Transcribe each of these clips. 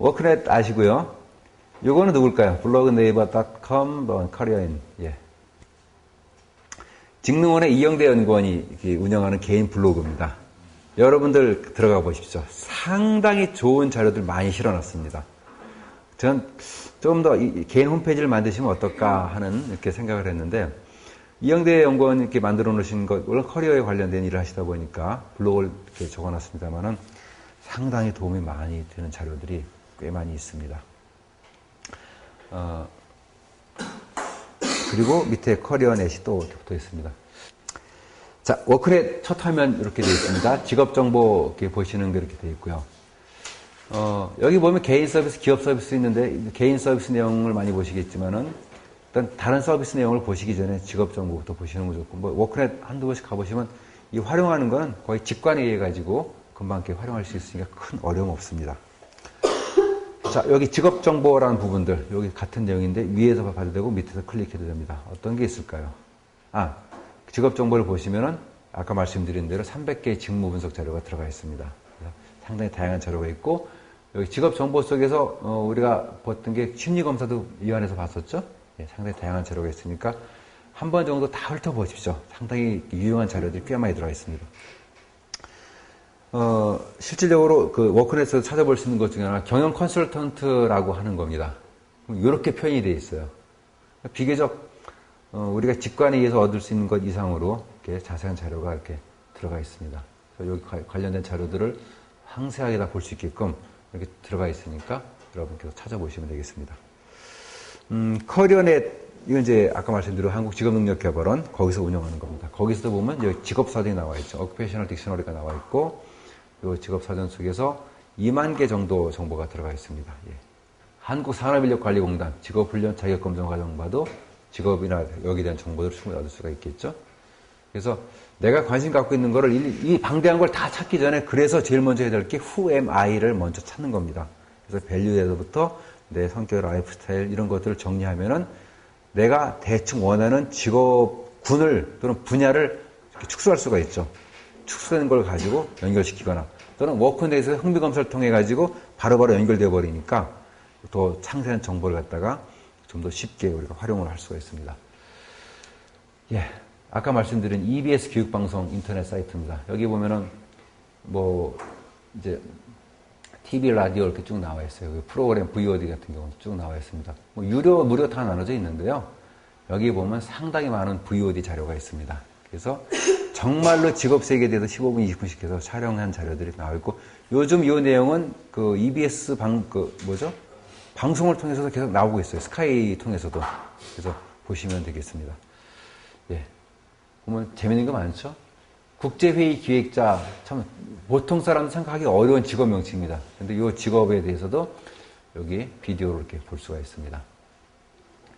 워크넷 아시고요. 요거는 누굴까요? 블로그네이버.com 커리어인. 예. 직능원의 이영대 연구원이 운영하는 개인 블로그입니다. 여러분들 들어가 보십시오. 상당히 좋은 자료들 많이 실어놨습니다. 전 좀 더 개인 홈페이지를 만드시면 어떨까 하는 이렇게 생각을 했는데, 이영대 연구원이 이렇게 만들어 놓으신 것, 물론 커리어에 관련된 일을 하시다 보니까 블로그를 이렇게 적어 놨습니다만은 상당히 도움이 많이 되는 자료들이 꽤 많이 있습니다. 그리고 밑에 커리어넷이 또 붙어 있습니다. 자, 워크넷 첫 화면 이렇게 되어 있습니다. 직업 정보 이렇게 보시는 게 이렇게 되어 있고요. 여기 보면 개인 서비스, 기업 서비스 있는데, 개인 서비스 내용을 많이 보시겠지만은, 일단 다른 서비스 내용을 보시기 전에 직업 정보부터 보시는 거 좋고, 뭐, 워크넷 한두 번씩 가보시면, 이 활용하는 건 거의 직관에 의해 가지고 금방 이렇게 활용할 수 있으니까 큰 어려움 없습니다. 자, 여기 직업 정보라는 부분들, 여기 같은 내용인데, 위에서 봐도 되고, 밑에서 클릭해도 됩니다. 어떤 게 있을까요? 직업 정보를 보시면은, 아까 말씀드린 대로 300개의 직무 분석 자료가 들어가 있습니다. 상당히 다양한 자료가 있고, 여기 직업 정보 속에서 우리가 봤던 게 심리검사도 이 안에서 봤었죠? 예, 상당히 다양한 자료가 있으니까 한 번 정도 다 훑어보십시오. 상당히 유용한 자료들이 꽤 많이 들어가 있습니다. 실질적으로 그 워크넷에서 찾아볼 수 있는 것 중에 하나 경영 컨설턴트라고 하는 겁니다. 이렇게 표현이 되어 있어요. 비교적 우리가 직관에 의해서 얻을 수 있는 것 이상으로 이렇게 자세한 자료가 이렇게 들어가 있습니다. 그래서 여기 관련된 자료들을 상세하게 다 볼 수 있게끔 이렇게 들어가 있으니까 여러분께서 찾아보시면 되겠습니다. 커리어넷, 이건 이제 아까 말씀드린 한국직업능력개발원, 거기서 운영하는 겁니다. 거기서도 보면 여기 직업사전이 나와 있죠. 오큐페이셔널 딕셔너리가 나와 있고, 이 직업사전 속에서 2만 개 정도 정보가 들어가 있습니다. 예. 한국산업인력관리공단 직업훈련 자격검정 과정 봐도 직업이나 여기에 대한 정보들을 충분히 얻을 수가 있겠죠. 그래서 내가 관심 갖고 있는 거를 이 방대한 걸 다 찾기 전에 그래서 제일 먼저 해야 될 게 Who am I를 먼저 찾는 겁니다. 그래서 밸류에서부터 내 성격, 라이프 스타일 이런 것들을 정리하면은 내가 대충 원하는 직업군을 또는 분야를 축소할 수가 있죠. 축소된 걸 가지고 연결시키거나 또는 워크넷에서 흥미검사를 통해 가지고 바로바로 연결되어 버리니까 더 상세한 정보를 갖다가 좀 더 쉽게 우리가 활용을 할 수가 있습니다. 예. 아까 말씀드린 EBS 교육방송 인터넷 사이트입니다. 여기 보면은, 이제, TV, 라디오 이렇게 쭉 나와 있어요. 프로그램 VOD 같은 경우는 쭉 나와 있습니다. 유료, 무료 다 나눠져 있는데요. 여기 보면 상당히 많은 VOD 자료가 있습니다. 그래서 정말로 직업 세계에 대해서 15분, 20분씩 해서 촬영한 자료들이 나와 있고, 요즘 이 내용은 그 EBS 방송을 통해서도 계속 나오고 있어요. 스카이 통해서도. 그래서 보시면 되겠습니다. 예. 보면 재밌는 거 많죠? 국제회의 기획자, 참, 보통 사람들 생각하기 어려운 직업 명칭입니다. 근데 이 직업에 대해서도 여기 비디오로 이렇게 볼 수가 있습니다.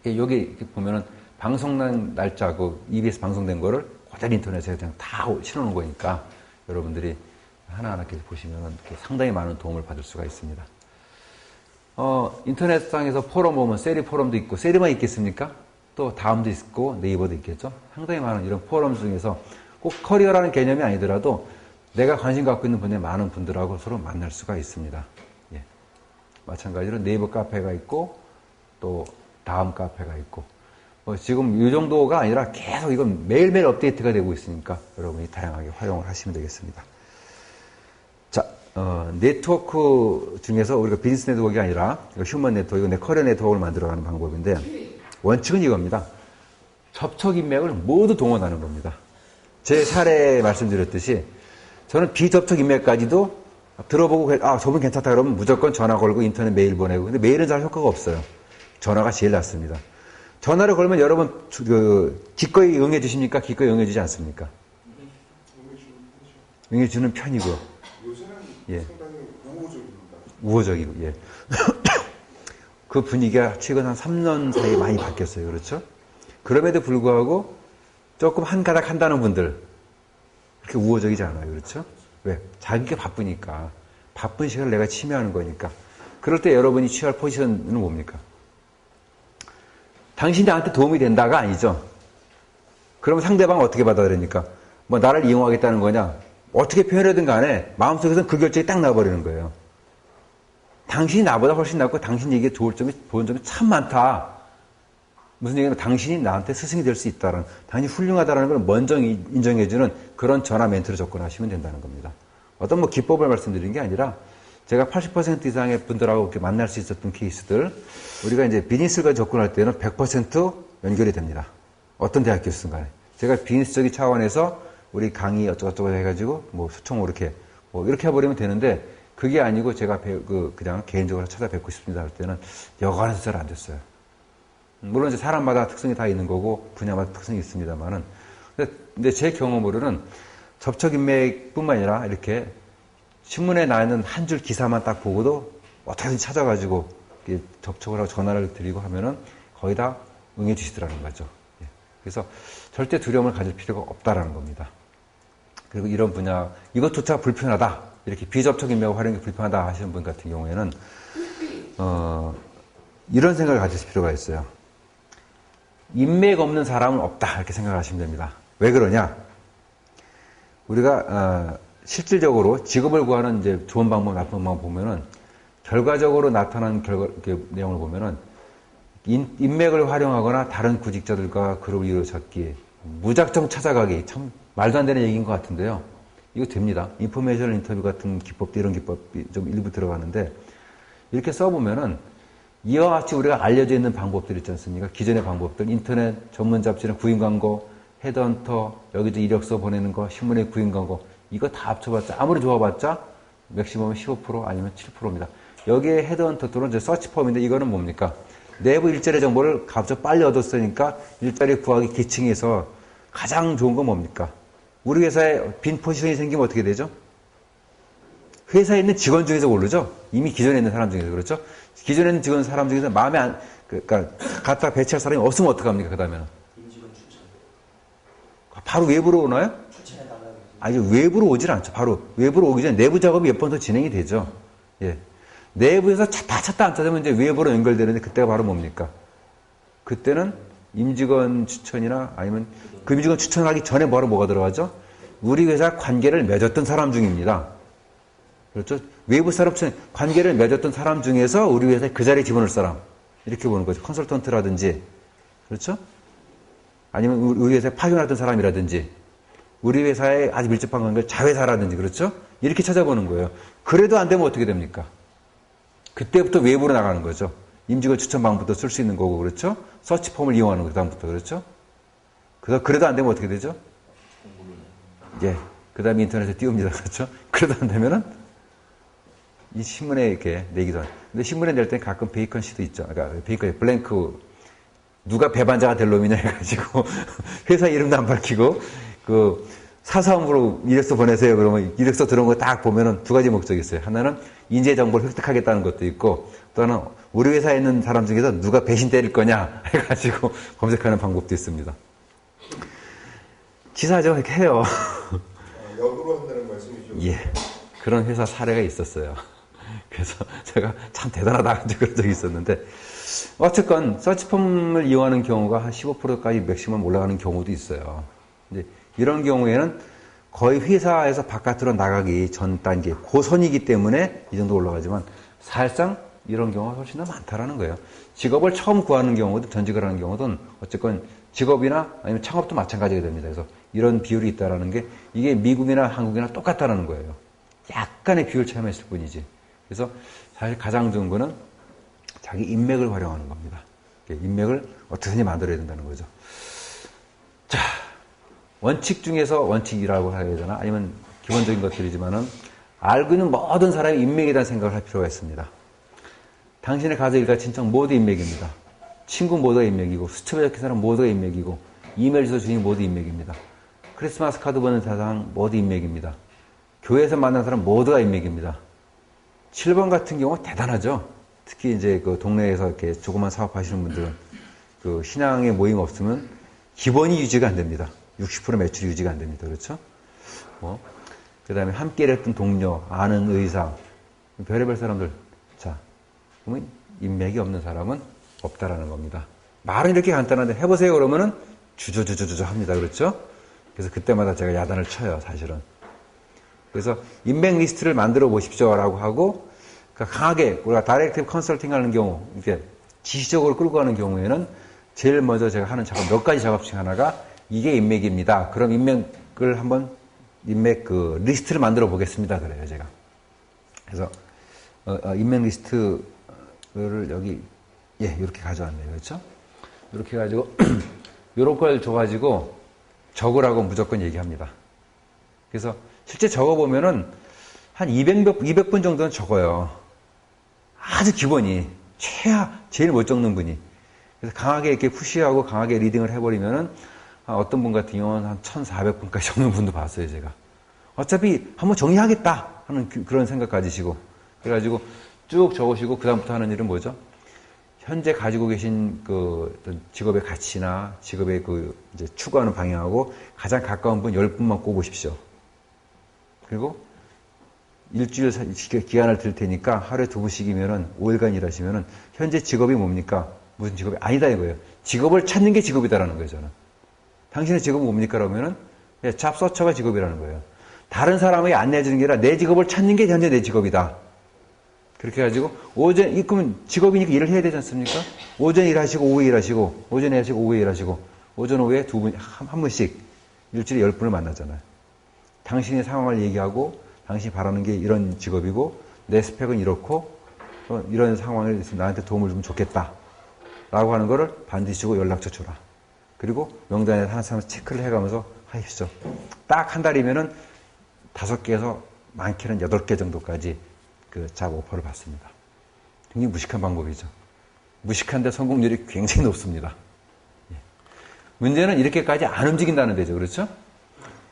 여기 이렇게 보면은 방송난 날짜, EBS 방송된 거를 그대로 인터넷에 그냥 다 실어놓은 거니까 여러분들이 하나하나 이렇게 보시면은 이렇게 상당히 많은 도움을 받을 수가 있습니다. 인터넷상에서 포럼 보면 세리 포럼도 있고, 세리만 있겠습니까? 또 다음도 있고 네이버도 있겠죠. 상당히 많은 이런 포럼 중에서 꼭 커리어라는 개념이 아니더라도 내가 관심 갖고 있는 분야의 많은 분들하고 서로 만날 수가 있습니다. 예. 마찬가지로 네이버 카페가 있고 또 다음 카페가 있고 지금 이 정도가 아니라 계속 이건 매일매일 업데이트가 되고 있으니까 여러분이 다양하게 활용을 하시면 되겠습니다. 자, 네트워크 중에서 우리가 비즈니스 네트워크가 아니라 휴먼 네트워크, 내 커리어 네트워크를 만들어가는 방법인데 원칙은 이겁니다. 접촉 인맥을 모두 동원하는 겁니다. 제 사례 말씀드렸듯이 저는 비접촉 인맥까지도 들어보고 저분 괜찮다 그러면 무조건 전화 걸고 인터넷 메일 보내고 근데 메일은 잘 효과가 없어요. 전화가 제일 낫습니다. 전화를 걸면 여러분 기꺼이 응해 주십니까? 기꺼이 응해 주지 않습니까? 응해 주는 편이고요. 요새는 예. 상당히 우호적입니다. 우호적이고 예. 그 분위기가 최근 한 3년 사이에 많이 바뀌었어요. 그렇죠? 그럼에도 불구하고 조금 한 가닥 한다는 분들 그렇게 우호적이지 않아요. 그렇죠? 왜? 자기가 바쁘니까. 바쁜 시간을 내가 침해하는 거니까. 그럴 때 여러분이 취할 포지션은 뭡니까? 당신이 나한테 도움이 된다가 아니죠. 그러면 상대방은 어떻게 받아들입니까? 나를 이용하겠다는 거냐? 어떻게 표현하든 간에 마음속에서는 그 결정이 딱 나와버리는 거예요. 당신이 나보다 훨씬 낫고 당신 얘기에 좋은 점이 참 많다. 무슨 얘기냐면 당신이 나한테 스승이 될 수 있다는, 당신이 훌륭하다는 걸 먼저 인정해주는 그런 전화 멘트로 접근하시면 된다는 겁니다. 어떤 뭐 기법을 말씀드리는 게 아니라 제가 80% 이상의 분들하고 이렇게 만날 수 있었던 케이스들, 우리가 이제 비즈니스가 접근할 때는 100% 연결이 됩니다. 어떤 대학 교수든 간에. 제가 비즈니스적인 차원에서 우리 강의 어쩌고저쩌고 해가지고 뭐 소총 이렇게 해버리면 되는데, 그게 아니고 제가 그냥 개인적으로 찾아뵙고 싶습니다 할 때는 여간해서 잘 안 됐어요. 물론 이제 사람마다 특성이 다 있는 거고 분야마다 특성이 있습니다만은, 근데 제 경험으로는 접촉 인맥뿐만 아니라 이렇게 신문에 나 있는 한 줄 기사만 딱 보고도 어떻게든 찾아가지고 접촉을 하고 전화를 드리고 하면은 거의 다 응해 주시더라는 거죠. 그래서 절대 두려움을 가질 필요가 없다라는 겁니다. 그리고 이런 분야, 이것조차 불편하다, 이렇게 비접촉 인맥을 활용이 불편하다 하시는 분 같은 경우에는 이런 생각을 가질 필요가 있어요. 인맥 없는 사람은 없다, 이렇게 생각하시면 됩니다. 왜 그러냐? 우리가 실질적으로 직업을 구하는 이제 좋은 방법, 나쁜 방법 보면은 결과적으로 나타난 내용을 보면은 인맥을 활용하거나 다른 구직자들과 그룹을 이루어 찾기, 무작정 찾아가기, 참 말도 안 되는 얘기인 것 같은데요. 이거 됩니다. 인포메이션 인터뷰 같은 기법도 이런 기법이 좀 일부 들어가는데, 이렇게 써보면은 이와 같이 우리가 알려져 있는 방법들 있지 않습니까? 기존의 방법들, 인터넷 전문 잡지나 구인 광고, 헤드헌터, 여기도 이력서 보내는 거, 신문에 구인 광고, 이거 다 합쳐봤자, 아무리 좋아봤자 맥시멈은 15% 아니면 7%입니다. 여기에 헤드헌터 또는 이제 서치펌인데, 이거는 뭡니까? 내부 일자리 정보를 갑자기 빨리 얻었으니까 일자리 구하기 기층에서 가장 좋은 건 뭡니까? 우리 회사에 빈 포지션이 생기면 어떻게 되죠? 회사에 있는 직원 중에서 고르죠? 이미 기존에 있는 사람 중에서, 그렇죠? 기존에 있는 사람 중에서 마음에 그러니까 갖다 배치할 사람이 없으면 어떡합니까? 그 다음에는? 임직원 추천. 바로 외부로 오나요? 추천해달라고. 아니, 외부로 오질 않죠. 바로 외부로 오기 전에 내부 작업이 몇 번 더 진행이 되죠. 예. 내부에서 다 찾다 안 찾으면 이제 외부로 연결되는데, 그때가 바로 뭡니까? 그때는 임직원 추천이나 아니면 그 임직원 추천하기 전에 바로 뭐가 들어가죠? 우리 회사 관계를 맺었던 사람 중입니다. 그렇죠? 외부 사람 추천, 관계를 맺었던 사람 중에서 우리 회사에 그 자리에 집어넣을 사람. 이렇게 보는 거죠. 컨설턴트라든지. 그렇죠? 아니면 우리 회사에 파견하던 사람이라든지, 우리 회사에 아주 밀접한 관계를 자회사라든지, 그렇죠? 이렇게 찾아보는 거예요. 그래도 안 되면 어떻게 됩니까? 그때부터 외부로 나가는 거죠. 임직원 추천 방법도 쓸 수 있는 거고, 그렇죠? 서치폼을 이용하는 거, 그다음부터, 그렇죠? 그래도 안 되면 어떻게 되죠? 예. 그 다음에 인터넷에 띄웁니다. 그렇죠? 그래도 안 되면은, 이 신문에 이렇게 내기도 하죠. 근데 신문에 낼 땐 가끔 베이컨시도 있죠. 그러니까 블랭크, 누가 배반자가 될 놈이냐 해가지고, 회사 이름도 안 밝히고, 사서함으로 이력서 보내세요. 그러면 이력서 들어온 거 딱 보면은 두 가지 목적이 있어요. 하나는 인재 정보를 획득하겠다는 것도 있고, 또 하나는 우리 회사에 있는 사람 중에서 누가 배신 때릴 거냐 해가지고 검색하는 방법도 있습니다. 치사하죠? 이렇게 해요. 역으로 한다는 말씀이죠? 예. 그런 회사 사례가 있었어요. 그래서 제가 참 대단하다 그런 적이 있었는데, 어쨌건 서치폼을 이용하는 경우가 한 15%까지 맥시멈 올라가는 경우도 있어요. 근데 이런 경우에는 거의 회사에서 바깥으로 나가기 전 단계, 고선이기 때문에 이 정도 올라가지만, 사실상 이런 경우가 훨씬 더 많다라는 거예요. 직업을 처음 구하는 경우든 전직을 하는 경우든 어쨌건 직업이나 아니면 창업도 마찬가지가 됩니다. 그래서 이런 비율이 있다라는 게, 이게 미국이나 한국이나 똑같다라는 거예요. 약간의 비율 차이만 있을 뿐이지. 그래서 사실 가장 좋은 거는 자기 인맥을 활용하는 겁니다. 인맥을 어떻게든지 만들어야 된다는 거죠. 자, 원칙 중에서 원칙이라고 해야 되나? 아니면 기본적인 것들이지만은, 알고 있는 모든 사람이 인맥에 대한 생각을 할 필요가 있습니다. 당신의 가족, 일가, 친척 모두 인맥입니다. 친구 모두가 인맥이고, 수첩에 적힌 사람 모두가 인맥이고, 이메일 주소 주인 모두 인맥입니다. 크리스마스 카드 보는 사람 모두 인맥입니다. 교회에서 만난 사람 모두가 인맥입니다. 7번 같은 경우 대단하죠. 특히 이제 그 동네에서 이렇게 조그만 사업하시는 분들은 그 신앙의 모임 없으면 기본이 유지가 안 됩니다. 60% 매출이 유지가 안 됩니다. 그렇죠? 그 다음에 함께 일했던 동료, 아는 의사, 별의별 사람들. 자, 그러면 인맥이 없는 사람은 없다라는 겁니다. 말은 이렇게 간단한데 해보세요 그러면은 주저주저 합니다. 그렇죠? 그래서 그때마다 제가 야단을 쳐요, 사실은. 그래서 인맥 리스트를 만들어 보십시오라고 하고, 그러니까 강하게 우리가 다이렉티브 컨설팅 하는 경우, 이렇게 지시적으로 끌고 가는 경우에는 제일 먼저 제가 하는 작업, 몇 가지 작업 중 하나가 이게 인맥입니다. 그럼 인맥을 한번, 인맥 그 리스트를 만들어 보겠습니다. 그래요, 제가. 그래서, 인맥 리스트를 여기, 예, 이렇게 가져왔네요. 그렇죠? 이렇게 해가지고, 요런 걸 줘가지고 적으라고 무조건 얘기합니다. 그래서 실제 적어보면은 한 200분 정도는 적어요. 아주 기본이. 제일 못 적는 분이. 그래서 강하게 이렇게 푸시하고 강하게 리딩을 해버리면은 어떤 분 같은 경우는 한 1400분까지 적는 분도 봤어요, 제가. 어차피 한번 정리하겠다 하는 그런 생각 가지시고. 그래가지고 쭉 적으시고, 그다음부터 하는 일은 뭐죠? 현재 가지고 계신 그 어떤 직업의 가치나 직업의 그 이제 추구하는 방향하고 가장 가까운 분 10분만 꼽으십시오. 그리고 일주일 기간을 드릴 테니까 하루에 2분씩이면은 5일간 일하시면은 현재 직업이 뭡니까? 무슨 직업이 아니다 이거예요. 직업을 찾는 게 직업이다라는 거예요, 저는. 당신의 직업은 뭡니까? 그러면은 잡 서처가 직업이라는 거예요. 다른 사람에게 안내해 주는 게 아니라 내 직업을 찾는 게 현재 내 직업이다. 그렇게 해가지고 오전, 그러면 직업이니까 일을 해야 되지 않습니까? 오전 일하시고 오후에 일하시고 오전에 일하시고 오후에 일하시고 오전 오후에 한 분씩 일주일에 10분을 만나잖아요. 당신의 상황을 얘기하고 당신이 바라는 게 이런 직업이고 내 스펙은 이렇고 이런 상황에 있으면 나한테 도움을 주면 좋겠다 라고 하는 거를 반드시 주고 연락처 줘라. 그리고 명단에 하나 사람 체크를 해가면서 하십시오. 딱 한 달이면은 5개에서 많게는 8개 정도까지 그 잡 오퍼를 받습니다. 굉장히 무식한 방법이죠. 무식한데 성공률이 굉장히 높습니다. 예. 문제는 이렇게까지 안 움직인다는 데죠. 그렇죠?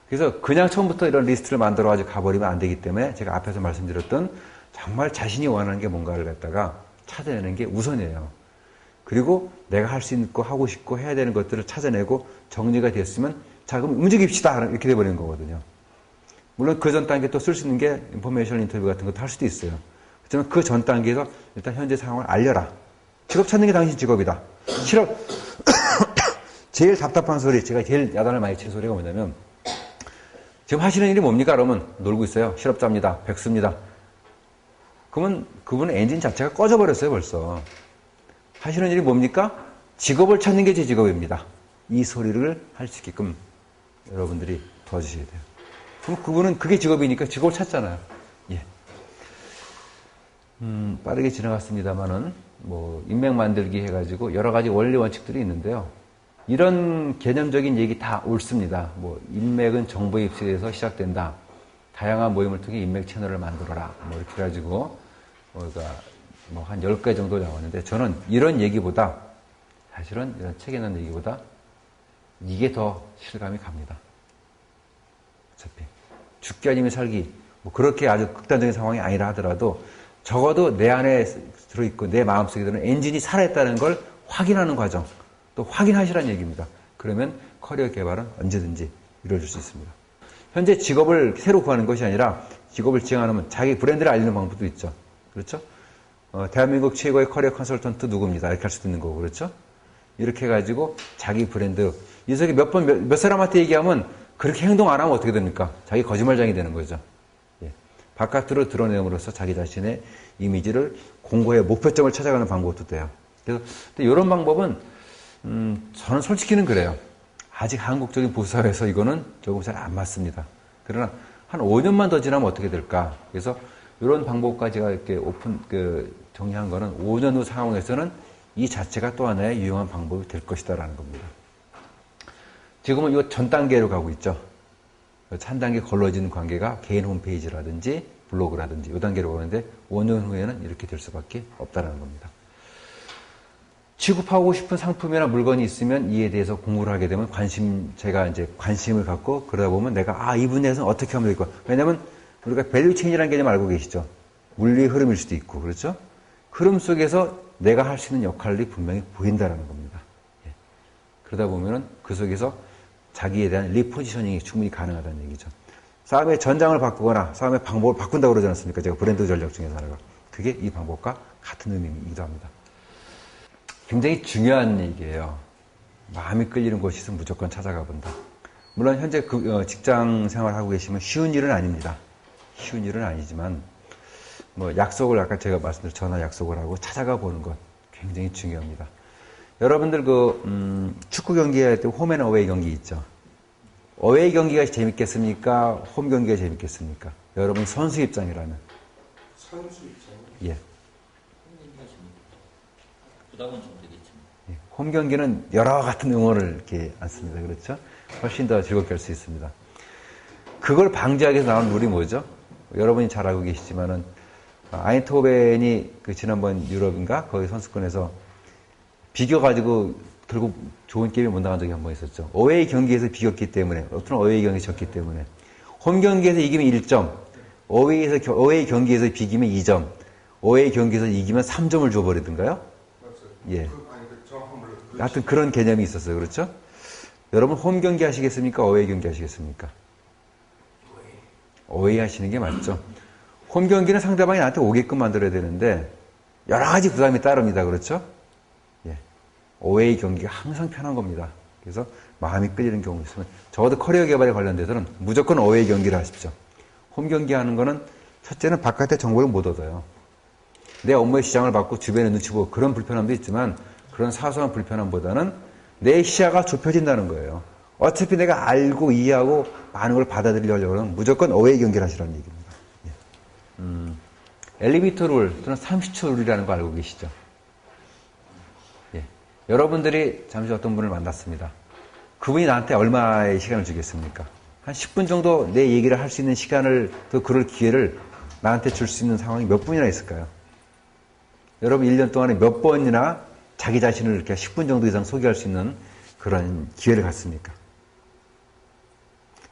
그래서 그냥 처음부터 이런 리스트를 만들어가지고 가버리면 안 되기 때문에 제가 앞에서 말씀드렸던 정말 자신이 원하는 게 뭔가를 갖다가 찾아내는 게 우선이에요. 그리고 내가 할 수 있고 하고 싶고 해야 되는 것들을 찾아내고 정리가 됐으면 자, 그럼 움직입시다. 이렇게 돼버리는 거거든요. 물론 그 전 단계 또 쓸 수 있는 게 인포메이션 인터뷰 같은 것도 할 수도 있어요. 그렇지만 그 전 단계에서 일단 현재 상황을 알려라. 직업 찾는 게 당신 직업이다. 실업, 제일 답답한 소리, 제가 제일 야단을 많이 치는 소리가 뭐냐면 지금 하시는 일이 뭡니까? 그러면 놀고 있어요. 실업자입니다. 백수입니다. 그러면 그분은 엔진 자체가 꺼져버렸어요, 벌써. 하시는 일이 뭡니까? 직업을 찾는 게 제 직업입니다. 이 소리를 할 수 있게끔 여러분들이 도와주셔야 돼요. 그럼 그분은 그게 직업이니까 직업을 찾잖아요. 예. 빠르게 지나갔습니다만은, 인맥 만들기 해가지고 여러 가지 원리 원칙들이 있는데요. 이런 개념적인 얘기 다 옳습니다. 인맥은 정보에 입수해서 시작된다. 다양한 모임을 통해 인맥 채널을 만들어라. 이렇게 해가지고, 한 10개 정도 나왔는데, 저는 이런 얘기보다, 사실은 이런 책에 있는 얘기보다, 이게 더 실감이 갑니다. 어차피. 죽기 아니면 살기. 그렇게 아주 극단적인 상황이 아니라 하더라도, 적어도 내 안에 들어있고, 내 마음속에 드는 엔진이 살아있다는 걸 확인하는 과정. 또 확인하시라는 얘기입니다. 그러면 커리어 개발은 언제든지 이루어질 수 있습니다. 현재 직업을 새로 구하는 것이 아니라 직업을 지향하면 자기 브랜드를 알리는 방법도 있죠. 그렇죠? 대한민국 최고의 커리어 컨설턴트 누구입니다. 이렇게 할 수도 있는 거고, 그렇죠? 이렇게 해가지고 자기 브랜드, 이 속에 몇 사람한테 얘기하면 그렇게 행동 안 하면 어떻게 됩니까? 자기 거짓말장이 되는 거죠. 예. 바깥으로 드러내므로써 자기 자신의 이미지를 공고의 목표점을 찾아가는 방법도 돼요. 그래서 이런 방법은 저는 솔직히는 그래요. 아직 한국적인 보수사회에서 이거는 조금 잘 안 맞습니다. 그러나 한 5년만 더 지나면 어떻게 될까? 그래서 이런 방법까지 이렇게 정리한 거는 5년 후 상황에서는 이 자체가 또 하나의 유용한 방법이 될 것이다라는 겁니다. 지금은 이거 전 단계로 가고 있죠. 한 단계 걸러진 관계가 개인 홈페이지라든지 블로그라든지 이 단계로 가는데 5년 후에는 이렇게 될 수밖에 없다는 겁니다. 취급하고 싶은 상품이나 물건이 있으면 이에 대해서 공부를 하게 되면 제가 이제 관심을 갖고 그러다 보면 내가 이 분야에서는 어떻게 하면 될까? 왜냐면 우리가 밸류 체인이라는 개념 알고 계시죠? 물리의 흐름일 수도 있고, 그렇죠? 흐름 속에서 내가 할 수 있는 역할이 분명히 보인다는 겁니다. 예. 그러다 보면은 그 속에서 자기에 대한 리포지셔닝이 충분히 가능하다는 얘기죠. 싸움의 전장을 바꾸거나 싸움의 방법을 바꾼다고 그러지 않습니까? 제가 브랜드 전략 중에서 하나가. 그게 이 방법과 같은 의미이기도 합니다. 굉장히 중요한 얘기예요. 마음이 끌리는 곳이 있으면 무조건 찾아가 본다. 물론 현재 직장 생활하고 계시면 쉬운 일은 아닙니다. 쉬운 일은 아니지만 뭐 약속을 아까 제가 말씀드린 전화 약속을 하고 찾아가 보는 것 굉장히 중요합니다. 여러분들 축구 경기할 때 홈앤 어웨이 경기 있죠. 어웨이 경기가 재밌겠습니까? 홈 경기가 재밌겠습니까? 여러분 선수 입장이라면. 선수 입장. 예. 부담은 좀 되겠죠. 예. 홈 경기는 여러 같은 응원을 이렇게 않습니다. 그렇죠? 훨씬 더 즐겁게 할 수 있습니다. 그걸 방지하기 위해서 나온 룰이 뭐죠? 여러분이 잘 알고 계시지만은 아인트호벤이 지난번 유럽인가 거기 선수권에서 비겨가지고 결국 좋은 게임에 못 나간 적이 한 번 있었죠. 어웨이 경기에서 비겼기 때문에, 어떤 어웨이 경기에서 졌기 때문에. 홈 경기에서 이기면 1점, 어웨이 경기에서 비기면 2점, 어웨이 경기에서 이기면 3점을 줘버리던가요? 맞아요. 예. 정확한 물론. 하여튼 그런 개념이 있었어요. 그렇죠? 여러분 홈 경기 하시겠습니까? 어웨이 경기 하시겠습니까? 어웨이 하시는 게 맞죠. 홈 경기는 상대방이 나한테 오게끔 만들어야 되는데 여러 가지 부담이 따릅니다. 그렇죠? 예. 어웨이 경기가 항상 편한 겁니다. 그래서 마음이 끌리는 경우 있으면 적어도 커리어 개발에 관련돼서는 무조건 어웨이 경기를 하십시오. 홈 경기 하는 거는 첫째는 바깥의 정보를 못 얻어요. 내 업무의 시장을 받고 주변에 눈치 보고 그런 불편함도 있지만 그런 사소한 불편함보다는 내 시야가 좁혀진다는 거예요. 어차피 내가 알고 이해하고 많은 걸 받아들이려고 하면 무조건 어웨이 경기를 하시라는 얘기입니다. 엘리베이터 룰 또는 30초 룰이라는 거 알고 계시죠? 예. 여러분들이 잠시 어떤 분을 만났습니다. 그분이 나한테 얼마의 시간을 주겠습니까? 한 10분 정도 내 얘기를 할 수 있는 시간을 또 그럴 기회를 나한테 줄 수 있는 상황이 몇 분이나 있을까요? 여러분 1년 동안에 몇 번이나 자기 자신을 이렇게 10분 정도 이상 소개할 수 있는 그런 기회를 갖습니까?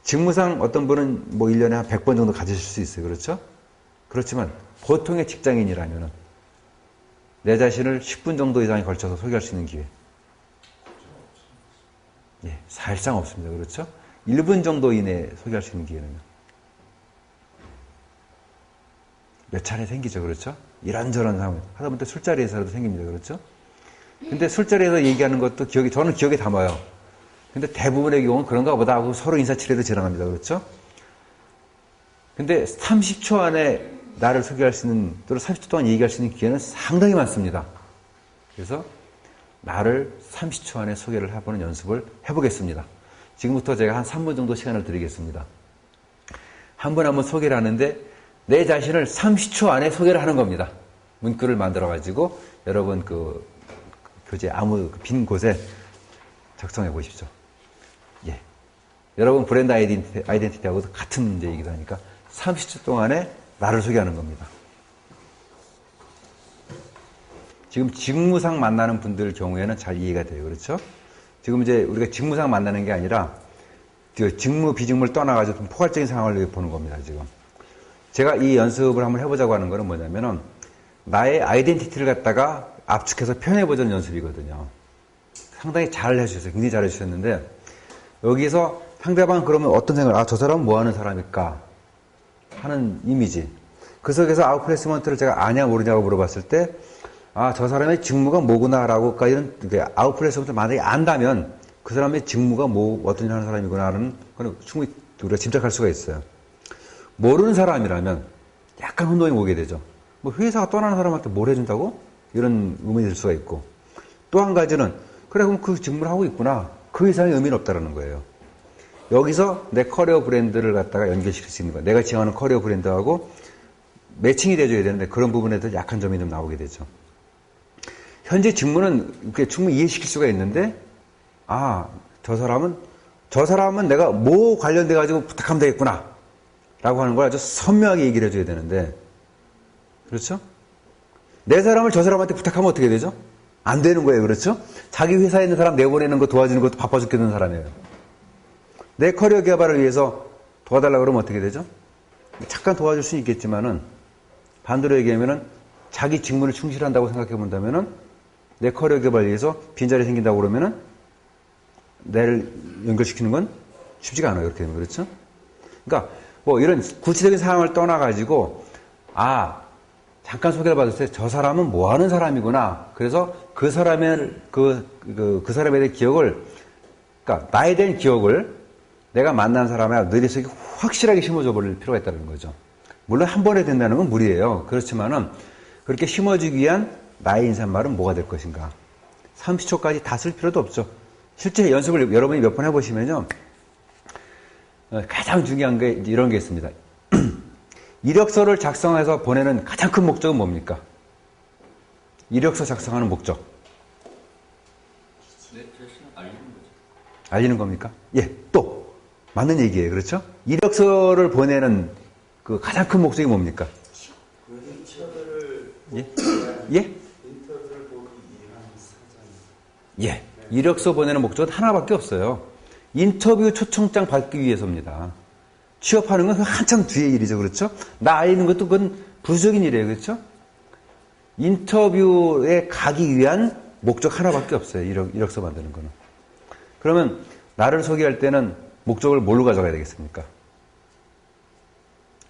직무상 어떤 분은 뭐 1년에 한 100번 정도 가지실 수 있어요. 그렇죠? 그렇지만 보통의 직장인이라면 내 자신을 10분 정도 이상에 걸쳐서 소개할 수 있는 기회. 예, 사실상 없습니다. 그렇죠? 1분 정도 이내에 소개할 수 있는 기회는요. 몇 차례 생기죠. 그렇죠? 이런저런 상황. 하다못해 술자리에서라도 생깁니다. 그렇죠? 근데 술자리에서 얘기하는 것도 저는 기억에 담아요. 근데 대부분의 경우는 그런가 보다 하고 서로 인사치레도 지나갑니다. 그렇죠? 근데 30초 안에 나를 소개할 수 있는, 또는 30초 동안 얘기할 수 있는 기회는 상당히 많습니다. 그래서 나를 30초 안에 소개를 해보는 연습을 해보겠습니다. 지금부터 제가 한 3분 정도 시간을 드리겠습니다. 한 분 한 분 소개를 하는데 내 자신을 30초 안에 소개를 하는 겁니다. 문구를 만들어가지고 여러분 교재 아무 빈 곳에 작성해 보십시오. 예. 여러분 브랜드 아이덴티티하고도 같은 얘기도 하니까 30초 동안에 나를 소개하는 겁니다. 지금 직무상 만나는 분들 경우에는 잘 이해가 돼요. 그렇죠? 지금 이제 우리가 직무상 만나는 게 아니라 직무, 비직무를 떠나가지고 좀 포괄적인 상황을 보는 겁니다. 지금. 제가 이 연습을 한번 해보자고 하는 거는 뭐냐면은 나의 아이덴티티를 갖다가 압축해서 표현해보자는 연습이거든요. 상당히 잘 해주셨어요. 굉장히 잘 해주셨는데 여기서 상대방은 그러면 어떤 생각을 저 사람은 뭐 하는 사람일까 하는 이미지. 그 속에서 아웃플레이스먼트를 제가 아냐 모르냐고 물어봤을 때 저 사람의 직무가 뭐구나라고까지는 아웃플레이스먼트를 만약에 안다면 그 사람의 직무가 어떤 일 하는 사람이구나 하는 건 충분히 우리가 짐작할 수가 있어요. 모르는 사람이라면 약간 혼동이 오게 되죠. 뭐 회사가 떠나는 사람한테 뭘 해준다고? 이런 의문이 들 수가 있고 또 한 가지는 그래 그럼 그 직무를 하고 있구나. 그 이상의 의미는 없다라는 거예요. 여기서 내 커리어 브랜드를 갖다가 연결시킬 수 있는 거예요. 내가 지향하는 커리어 브랜드하고 매칭이 돼줘야 되는데 그런 부분에도 약한 점이 좀 나오게 되죠. 현재 직무는 충분히 이해시킬 수가 있는데 저 사람은 내가 뭐 관련돼 가지고 부탁하면 되겠구나 라고 하는 걸 아주 선명하게 얘기를 해줘야 되는데 그렇죠? 내 사람을 저 사람한테 부탁하면 어떻게 되죠? 안 되는 거예요. 그렇죠? 자기 회사에 있는 사람 내보내는 거 도와주는 것도 바빠 죽겠는 사람이에요. 내 커리어 개발을 위해서 도와달라고 그러면 어떻게 되죠? 잠깐 도와줄 수는 있겠지만은 반대로 얘기하면은 자기 직무를 충실한다고 생각해 본다면은 내 커리어 개발을 위해서 빈자리 생긴다고 그러면은 내를 연결시키는 건 쉽지가 않아요. 그렇게 되면. 그렇죠? 그러니까 뭐 이런 구체적인 상황을 떠나가지고 잠깐 소개를 받을 때 저 사람은 뭐 하는 사람이구나. 그래서 그 사람의 그 사람에 대한 기억을 그러니까 나에 대한 기억을 내가 만난 사람의 뇌리 속에 확실하게 심어줘 버릴 필요가 있다는 거죠. 물론 한 번에 된다는 건 무리예요. 그렇지만은 그렇게 심어주기 위한 나의 인사말은 뭐가 될 것인가. 30초까지 다 쓸 필요도 없죠. 실제 연습을 여러분이 몇 번 해보시면요. 가장 중요한 게 이런 게 있습니다. 이력서를 작성해서 보내는 가장 큰 목적은 뭡니까? 이력서 작성하는 목적. 내 자신을 알리는 거죠. 알리는 겁니까? 예, 또 맞는 얘기예요. 그렇죠? 이력서를 보내는 그 가장 큰 목적이 뭡니까? 예? 예? 인터뷰를 보기 위한 사전. 예. 이력서 보내는 목적은 하나밖에 없어요. 인터뷰 초청장 받기 위해서입니다. 취업하는 건 한참 뒤의 일이죠. 그렇죠? 나 알리는 것도 그건 부수적인 일이에요. 그렇죠? 인터뷰에 가기 위한 목적 하나밖에 없어요. 이력서 만드는 거는. 그러면 나를 소개할 때는 목적을 뭘로 가져가야 되겠습니까?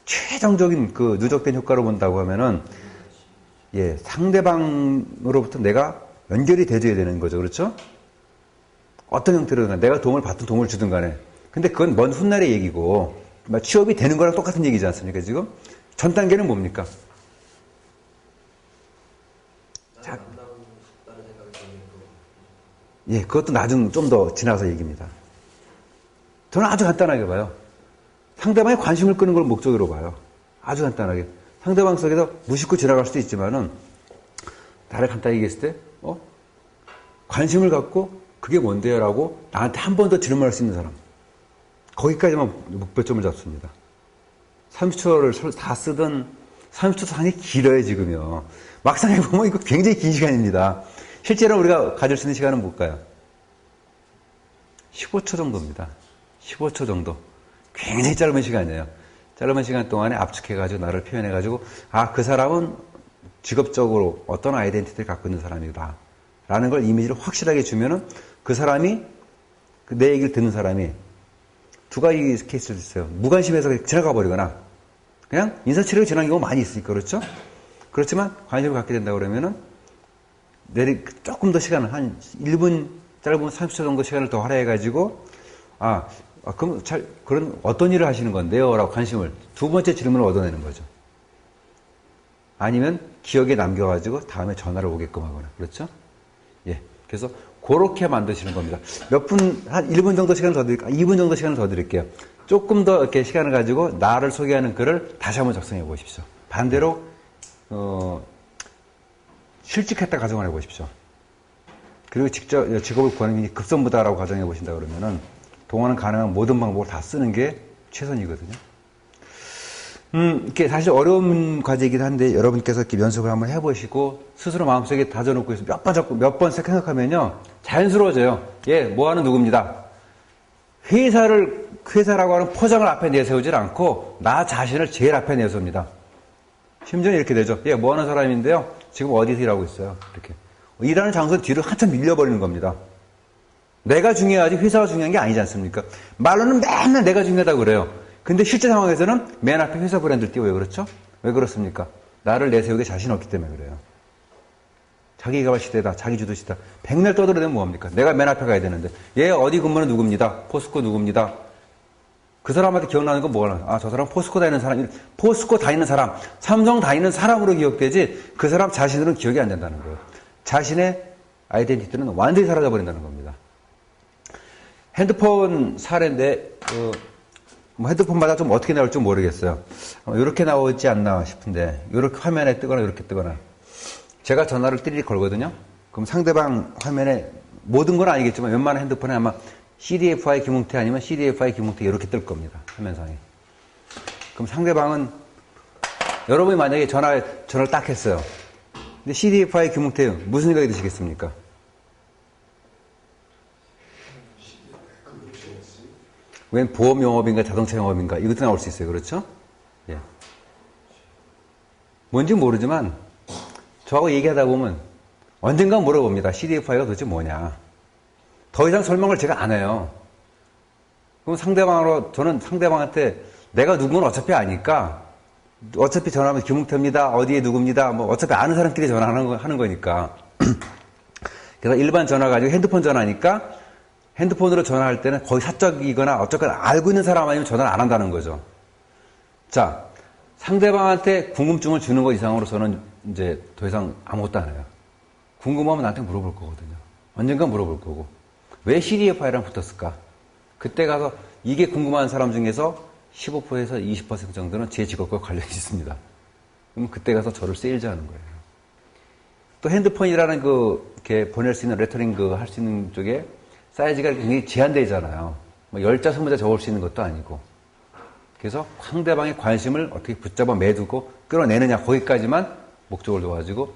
최종적인 그 누적된 효과로 본다고 하면은 예, 상대방으로부터 내가 연결이 돼줘야 되는 거죠. 그렇죠? 어떤 형태로든 내가 도움을 받든 도움을 주든 간에. 근데 그건 먼 훗날의 얘기고 취업이 되는 거랑 똑같은 얘기지 않습니까? 지금 전 단계는 뭡니까? 자, 예, 그것도 나중 좀 더 지나서 얘기입니다. 저는 아주 간단하게 봐요. 상대방의 관심을 끄는 걸 목적으로 봐요. 아주 간단하게. 상대방 속에서 무심코 지나갈 수도 있지만은, 나를 간단히 얘기했을 때, 관심을 갖고, 그게 뭔데요? 라고 나한테 한 번 더 질문할 수 있는 사람. 거기까지만 목표점을 잡습니다. 30초를 다 쓰던, 30초 상당히 길어요, 지금요. 막상 해보면 이거 굉장히 긴 시간입니다. 실제로 우리가 가질 수 있는 시간은 뭘까요? 15초 정도입니다. 15초 정도. 굉장히 짧은 시간이에요. 짧은 시간 동안에 압축해가지고 나를 표현해가지고 그 사람은 직업적으로 어떤 아이덴티티를 갖고 있는 사람이다 라는 걸 이미지를 확실하게 주면은 그 사람이 내 얘기를 듣는 사람이 두 가지 케이스를 있어요. 무관심해서 지나가 버리거나 그냥 인사치레로 지나간 경우가 많이 있으니까 그렇죠? 그렇지만 관심을 갖게 된다 그러면은 조금 더 시간을 한 1분 짧은 30초 정도 시간을 더 할애해가지고 그럼 그런 어떤 일을 하시는 건데요? 라고 관심을 두 번째 질문을 얻어내는 거죠. 아니면 기억에 남겨가지고 다음에 전화를 오게끔 하거나 그렇죠? 예. 그래서 그렇게 만드시는 겁니다. 한 1분 정도 시간을 더 드릴게요. 2분 정도 시간을 더 드릴게요. 조금 더 이렇게 시간을 가지고 나를 소개하는 글을 다시 한번 작성해 보십시오. 반대로 실직했다 가정을 해 보십시오. 그리고 직접 직업을 구하는 게 급선무다라고 가정해 보신다 그러면은 동원은 가능한 모든 방법을 다 쓰는 게 최선이거든요. 이게 사실 어려운 과제이긴 한데 여러분께서 이렇게 연습을 한번 해보시고 스스로 마음속에 다져놓고 있으면 몇 번 생각하면요 자연스러워져요. 예, 뭐하는 누구입니다. 회사라고 하는 포장을 앞에 내세우질 않고 나 자신을 제일 앞에 내세웁니다. 심지어는 이렇게 되죠. 예, 뭐하는 사람인데요. 지금 어디서 일하고 있어요. 이렇게 일하는 장소 뒤로 한참 밀려버리는 겁니다. 내가 중요하지 회사가 중요한 게 아니지 않습니까? 말로는 맨날 내가 중요하다고 그래요. 근데 실제 상황에서는 맨 앞에 회사 브랜드를 띄워요. 그렇죠? 왜 그렇습니까? 나를 내세우기 자신 없기 때문에 그래요. 자기 개발 시대다. 자기 주도 시대다. 백날 떠들어대면 뭐합니까? 내가 맨 앞에 가야 되는데. 얘 어디 근무는 누굽니다. 포스코 누굽니다. 그 사람한테 기억나는 건 뭐가 저 사람 포스코 다니는 사람, 포스코 다니는 사람, 삼성 다니는 사람으로 기억되지 그 사람 자신으로는 기억이 안 된다는 거예요. 자신의 아이덴티티는 완전히 사라져버린다는 겁니다. 핸드폰 사례인데 핸드폰마다 좀 어떻게 나올지 모르겠어요. 이렇게 나오지 않나 싶은데 이렇게 화면에 뜨거나 이렇게 뜨거나 제가 전화를 띠리리 걸거든요. 그럼 상대방 화면에 모든 건 아니겠지만 웬만한 핸드폰에 아마 CDFI 김웅태 아니면 CDFI 김웅태 이렇게 뜰 겁니다. 화면상에. 그럼 상대방은 여러분이 만약에 전화를 딱 했어요. 근데 CDFI 김웅태 무슨 생각이 드시겠습니까? 웬 보험 영업인가 자동차 영업인가 이것도 나올 수 있어요. 그렇죠? 예. 뭔지 모르지만 저하고 얘기하다 보면 언젠가 물어봅니다. CDFI가 도대체 뭐냐. 더 이상 설명을 제가 안 해요. 그럼 저는 상대방한테 내가 누구는 어차피 아니까 어차피 전화하면 김웅태입니다. 어디에 누구입니다. 어차피 아는 사람끼리 전화하는 거니까. 그래서 일반 전화 가지고 핸드폰 전화니까 핸드폰으로 전화할 때는 거의 사적이거나 어쨌거나 알고 있는 사람 아니면 전화를 안 한다는 거죠. 자, 상대방한테 궁금증을 주는 것 이상으로서는 이제 더 이상 아무것도 안 해요. 궁금하면 나한테 물어볼 거거든요. 언젠가 물어볼 거고. 왜 CDFI랑 붙었을까? 그때 가서 이게 궁금한 사람 중에서 15%에서 20% 정도는 제 직업과 관련이 있습니다. 그럼 그때 가서 저를 세일즈하는 거예요. 또 핸드폰이라는 이렇게 보낼 수 있는 레터링 할 수 있는 쪽에 사이즈가 굉장히 제한되어 있잖아요. 뭐 10자, 20자 적을 수 있는 것도 아니고. 그래서 상대방의 관심을 어떻게 붙잡아 매두고 끌어내느냐, 거기까지만 목적을 둬가지고,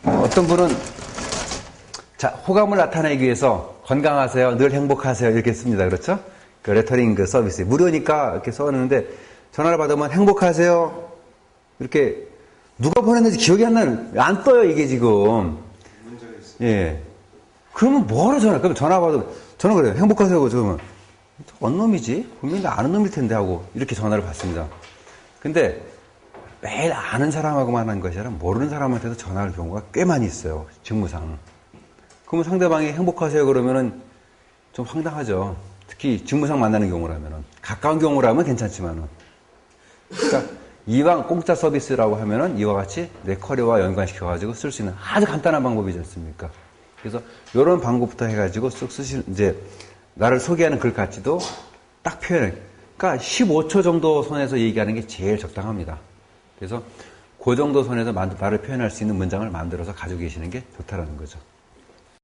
어떤 분은, 자, 호감을 나타내기 위해서 건강하세요, 늘 행복하세요, 이렇게 씁니다. 그렇죠? 그 레터링 서비스. 무료니까 이렇게 써놨는데, 전화를 받으면 행복하세요, 이렇게, 누가 보냈는지 기억이 안 떠요, 이게 지금. 문제가 있습니다. 예. 그러면 뭐하러 그러면 전화 받으면, 전화 그래요. 행복하세요, 그러면. 어떤 놈이지? 분명히 아는 놈일 텐데 하고 이렇게 전화를 받습니다. 근데 매일 아는 사람하고만 하는 것이 아니라 모르는 사람한테도 전화할 경우가 꽤 많이 있어요. 직무상. 그러면 상대방이 행복하세요 그러면은 좀 황당하죠. 특히 직무상 만나는 경우라면은. 가까운 경우라면 괜찮지만은. 그러니까 이왕 공짜 서비스라고 하면은 이와 같이 내 커리어와 연관시켜가지고 쓸 수 있는 아주 간단한 방법이지 않습니까? 그래서 이런 방법부터 해가지고 쓱 이제 나를 소개하는 글 같지도 딱 표현해. 그러니까 15초 정도 선에서 얘기하는 게 제일 적당합니다. 그래서 그 정도 선에서 나를 표현할 수 있는 문장을 만들어서 가지고 계시는 게 좋다라는 거죠.